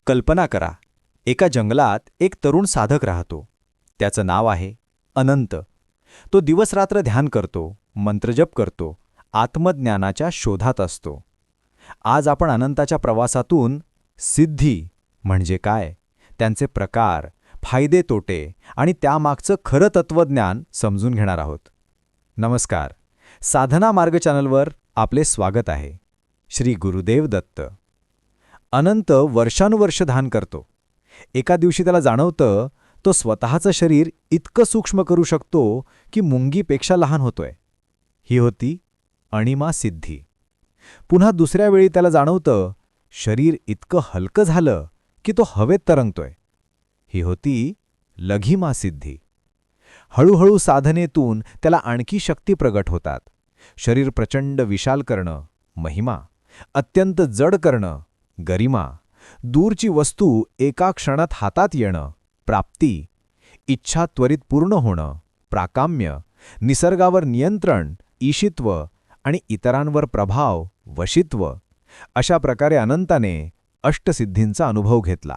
कल्पना करा, एका जंगलात एक तरुण साधक राहतो. त्याचं नाव आहे अनंत. तो दिवसरात्र ध्यान करतो, मंत्रजप करतो, आत्मज्ञानाच्या शोधात असतो. आज आपण अनंताच्या प्रवासातून सिद्धी म्हणजे काय, त्यांचे प्रकार, फायदे तोटे आणि त्यामागचं खरं तत्त्वज्ञान समजून घेणार आहोत. नमस्कार, साधना मार्ग चॅनलवर आपले स्वागत आहे. श्री गुरुदेव दत्त. अनंत वर्षानुवर्ष ध्यान करतो. एका दिवशी त्याला जाणवतं तो स्वतःचं शरीर इतकं सूक्ष्म करू शकतो की मुंगीपेक्षा लहान होतोय. ही होती अणिमा सिद्धी. पुन्हा दुसऱ्या वेळी त्याला जाणवतं शरीर इतकं हलकं झालं की तो हवेत तरंगतोय. ही होती लघिमा सिद्धी. हळूहळू साधनेतून त्याला आणखी शक्ती प्रगट होतात. शरीर प्रचंड विशाल करणं महिमा, अत्यंत जड करणं गरिमा, दूरची वस्तू एका क्षणात हातात येणं प्राप्ती, इच्छा त्वरित पूर्ण होणं प्राकाम्य, निसर्गावर नियंत्रण ईशित्व आणि इतरांवर प्रभाव वशित्व. अशा प्रकारे अनंताने अष्टसिद्धींचा अनुभव घेतला.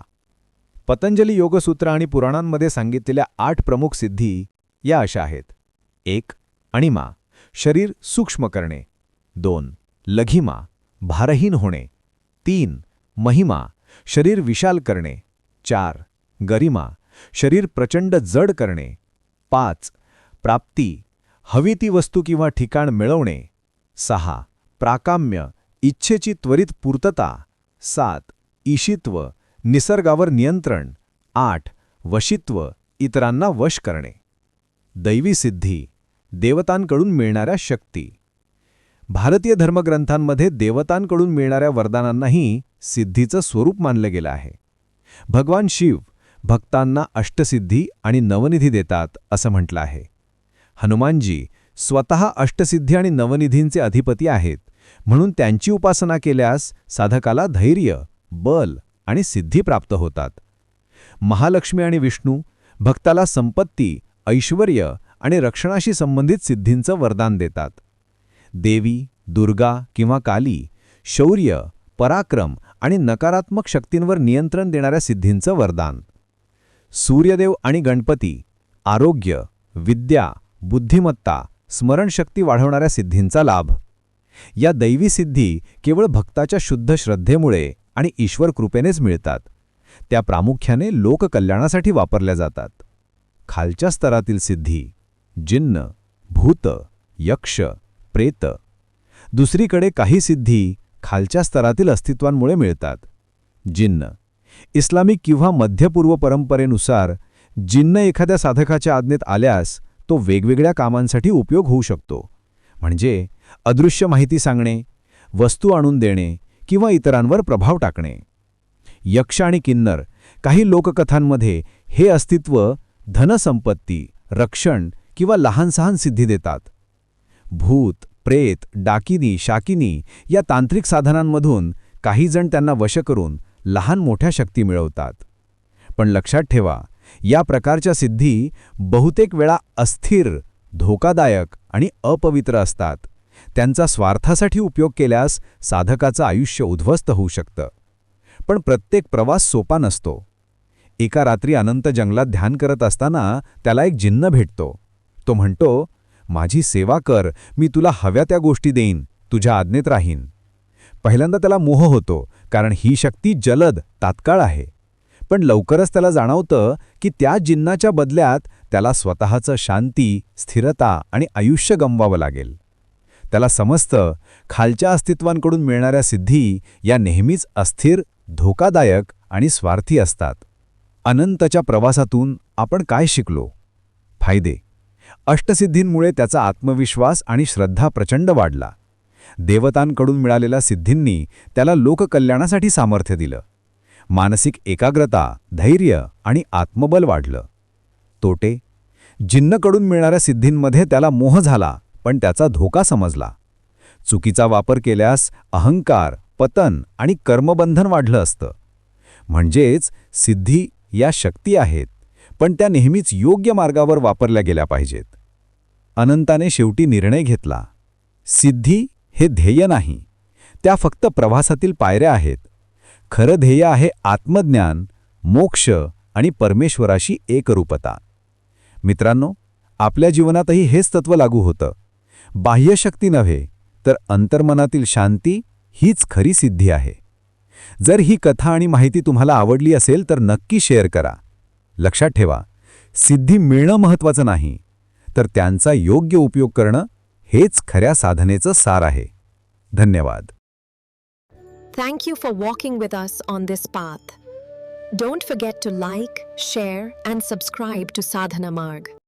पतंजली योगसूत्र आणि पुराणांमध्ये सांगितलेल्या 8 प्रमुख सिद्धी या अशा आहेत. 1. अणिमा, शरीर सूक्ष्म करणे. 2. लघिमा, भारहीन होणे. 3. महिमा, शरीर विशाल करणे. 4. गरिमा, शरीर प्रचंड जड करणे. 5. प्राप्ती, हवी ती वस्तू किंवा ठिकाण मिळवणे. 6. प्राकाम्य, इच्छेची त्वरित पूर्तता. 7. ईशित्व, निसर्गावर नियंत्रण. 8. वशित्व, इतरांना वश करणे. दैवी सिद्धी, देवतांकडून मिळणाऱ्या शक्ती. भारतीय धर्मग्रंथांमध्ये देवतांकडून मिळणाऱ्या वरदानांनाही सिद्धीचं स्वरूप मानलं गेलं आहे. भगवान शिव भक्तांना अष्टसिद्धी आणि नवनिधी देतात असं म्हटलं आहे. हनुमानजी स्वतः अष्टसिद्धी आणि नवनिधींचे अधिपती आहेत, म्हणून त्यांची उपासना केल्यास साधकाला धैर्य, बल आणि सिद्धी प्राप्त होतात. महालक्ष्मी आणि विष्णू भक्ताला संपत्ती, ऐश्वर्य आणि रक्षणाशी संबंधित सिद्धींचं वरदान देतात. देवी, दुर्गा किंवा काली शौर्य, पराक्रम आणि नकारात्मक शक्तींवर नियंत्रण देणाऱ्या सिद्धींचं वरदान. सूर्यदेव आणि गणपती आरोग्य, विद्या, बुद्धिमत्ता, स्मरणशक्ती वाढवणाऱ्या सिद्धींचा लाभ. या दैवी सिद्धी केवळ भक्ताच्या शुद्ध श्रद्धेमुळे आणि ईश्वर कृपेनेच मिळतात. त्या प्रामुख्याने लोककल्याणासाठी वापरल्या जातात. खालच्या स्तरातील सिद्धी जिन्न, भूत, यक्ष, प्रेत. दुसरीकडे काही सिद्धी खालच्या स्तरातील अस्तित्वांमुळे मिळतात. जिन्न. इस्लामिक किंवा मध्यपूर्व परंपरेनुसार जिन्न एखाद्या साधकाच्या आज्ञेत आल्यास तो वेगवेगळ्या कामांसाठी उपयोग होऊ शकतो. म्हणजे अदृश्य माहिती सांगणे, वस्तू आणून देणे किंवा इतरांवर प्रभाव टाकणे. यक्ष आणि किन्नर, काही लोककथांमध्ये हे अस्तित्व धनसंपत्ती, रक्षण किंवा लहान-सहान सिद्धी देतात. भूत, प्रेत, डाकिनी, शाकिनी या तांत्रिक साधनांमधून काही जण त्यांना वश करून लहान मोठ्या शक्ती मिळवतात. पण लक्षात ठेवा, या प्रकारच्या सिद्धी बहुतेक वेळा अस्थिर, धोकादायक आणि अपवित्र असतात. त्यांचा स्वार्थासाठी उपयोग केल्यास साधकाचं आयुष्य उद्ध्वस्त होऊ शकतं. पण प्रत्येक प्रवास सोपा नसतो. एका रात्री अनंत जंगलात ध्यान करत असताना त्याला एक जिन्न भेटतो. तो म्हणतो, माझी सेवा कर, मी तुला हव्या त्या गोष्टी देईन, तुझ्या आज्ञेत राहीन. पहिल्यांदा त्याला मोह होतो, कारण ही शक्ती जलद, तात्काळ आहे. पण लवकरच त्याला जाणवतं की त्या जिन्नाच्या बदल्यात त्याला स्वतःचं शांती, स्थिरता आणि आयुष्य गमवावं लागेल. त्याला समजतं खालच्या अस्तित्वांकडून मिळणाऱ्या सिद्धी या नेहमीच अस्थिर, धोकादायक आणि स्वार्थी असतात. अनंतच्या प्रवासातून आपण काय शिकलो? फायदे. अष्टसिद्धींमुळे त्याचा आत्मविश्वास आणि श्रद्धा प्रचंड वाढला. देवतांकडून मिळालेल्या सिद्धींनी त्याला लोककल्याणासाठी सामर्थ्य दिलं. मानसिक एकाग्रता, धैर्य आणि आत्मबल वाढलं. तोटे. जिन्नकडून मिळणाऱ्या सिद्धींमध्ये त्याला मोह झाला, पण त्याचा धोका समजला. चुकीचा वापर केल्यास अहंकार, पतन आणि कर्मबंधन वाढलं असतं. म्हणजेच सिद्धी या शक्ती आहेत, पण त्या नेहमीच योग्य मार्गावर वापरल्या गेल्या पाहिजेत. अनंताने शेवटी निर्णय घेतला. सिद्धी हे ध्येय नाही, त्या फक्त प्रवासातील पायऱ्या आहेत. खरं ध्येय आहे आत्मज्ञान, मोक्ष आणि परमेश्वराशी एकरूपता. मित्रांनो, आपल्या जीवनातही हेच तत्व लागू होतं. बाह्यशक्ती नव्हे, तर अंतर्मनातील शांती हीच खरी सिद्धी आहे. जर ही कथा आणि माहिती तुम्हाला आवडली असेल तर नक्की शेअर करा. लक्षात ठेवा, सिद्धी मिळणं महत्त्वाचं नाही, तर त्यांचा योग्य उपयोग करणं हेच खऱ्या साधनेचं सार आहे. धन्यवाद. Thank you for walking with us on this path. Don't forget to like, share, and subscribe to Sadhana Marg.